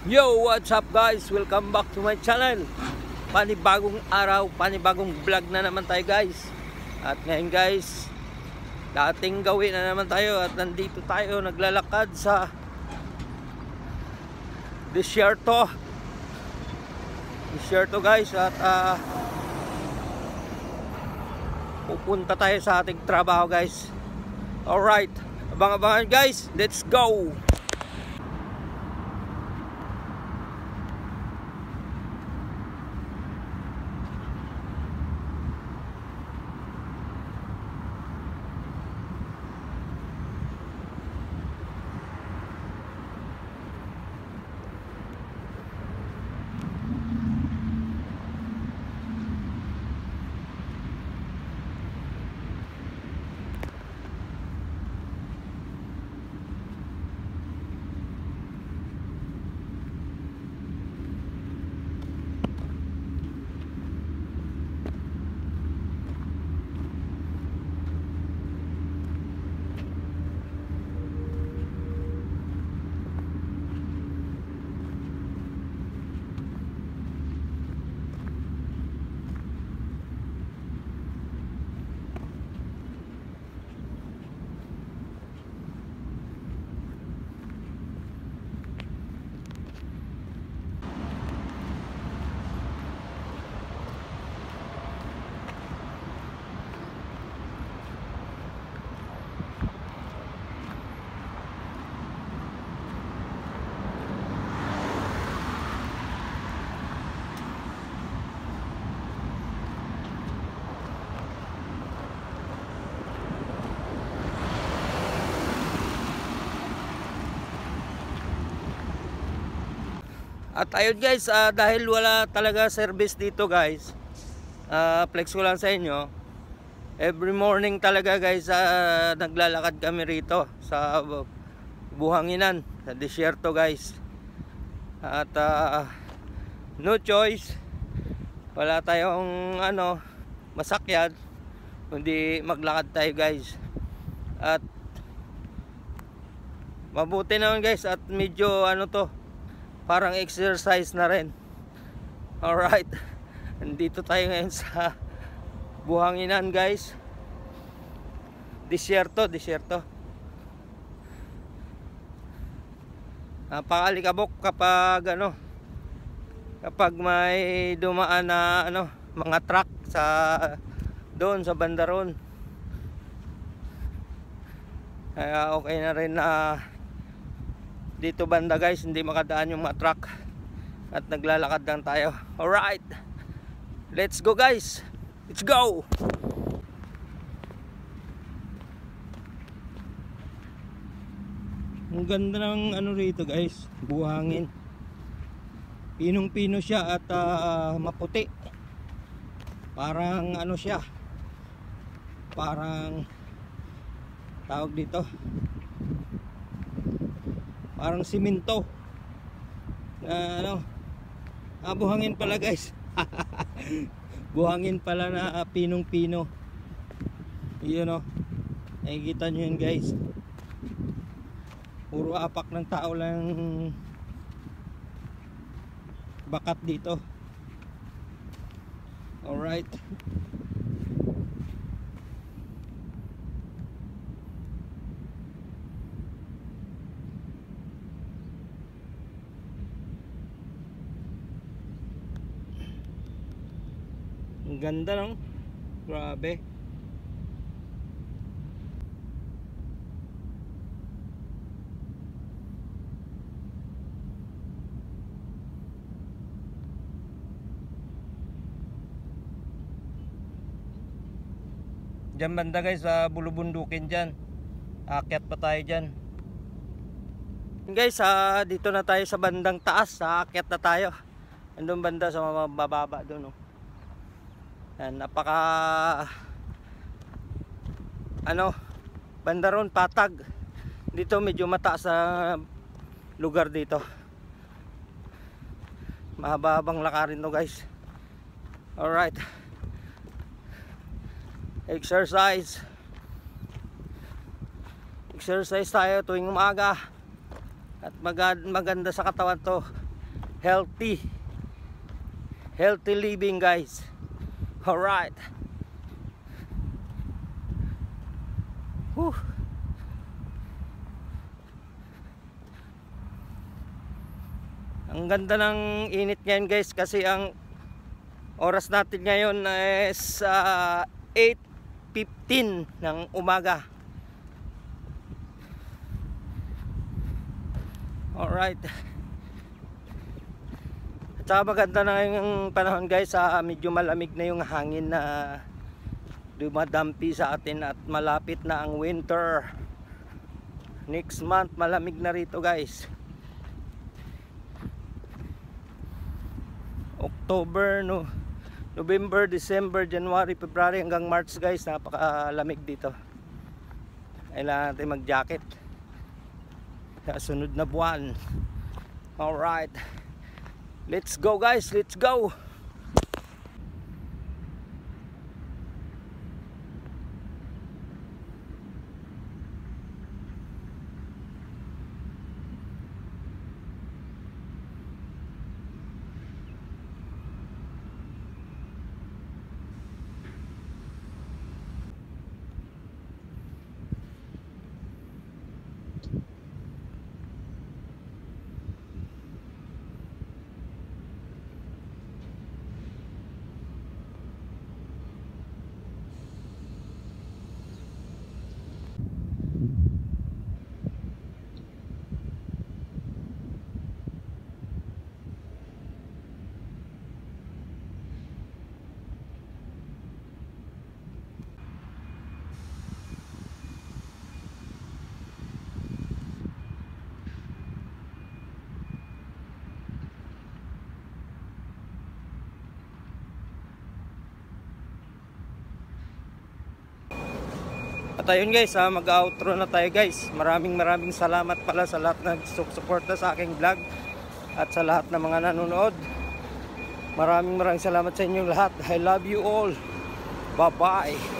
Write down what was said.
Yo, what's up guys? Welcome back to my channel. Panibagong araw, panibagong vlog na naman tayo guys. At ngayon guys, dating gawin na naman tayo. At nandito tayo naglalakad sa Desierto guys. At pupunta tayo sa ating trabaho guys. Alright, abang-abangan guys, let's go! At ayun guys, dahil wala talaga service dito guys, flex ko lang sa inyo. Every morning talaga guys, naglalakad kami rito sa buhanginan, sa Desierto guys. At no choice, wala tayong masakyan, kundi maglakad tayo guys. At mabuti naman guys, at medyo parang exercise na rin. Alright, nandito tayo ngayon sa buhanginan guys. Desierto. Napakalikabok kapag kapag may dumaan na mga truck sa doon sa banda ron. Kaya okay na rin na dito banda guys, hindi makadaan yung mga truck at naglalakad lang tayo. Alright, let's go guys, let's go! Ang ganda ng rito guys, buhangin. Pinong-pino siya at maputi. Parang siya, parang tawag dito, parang simento na buhangin pala guys. Buhangin pala na pinong-pino. Yun nakikita nyo yun guys. Puro apak ng tao lang bakat dito. Alright, ang ganda grabe. Diyan banda guys, sa bulubundukin dyan, aakyat pa tayo dyan guys. Dito na tayo sa bandang taas, aakyat na tayo. Andun banda sa mababa doon yan, napaka banda ron patag. Dito medyo mataas sa lugar dito, mahaba-habang lakarin to guys. Alright, exercise tayo tuwing umaga at maganda sa katawan to. healthy living guys. Alright. Whew. Ang ganda ng init ngayon guys, kasi ang oras natin ngayon is 8:15 ng umaga. Alright. At saka maganda na yung panahon guys, medyo malamig na yung hangin na dumadampi sa atin at malapit na ang winter. Next month malamig na rito guys. October, November, December, January, February hanggang March guys, napakalamig dito. Kailangan natin mag-jacket sa sunod na buwan. Alright, let's go guys, let's go. At ayun guys, mag-outro na tayo guys. Maraming salamat pala sa lahat na suporta sa aking vlog at sa lahat ng mga nanonood. Maraming salamat sa inyong lahat. I love you all. Bye bye.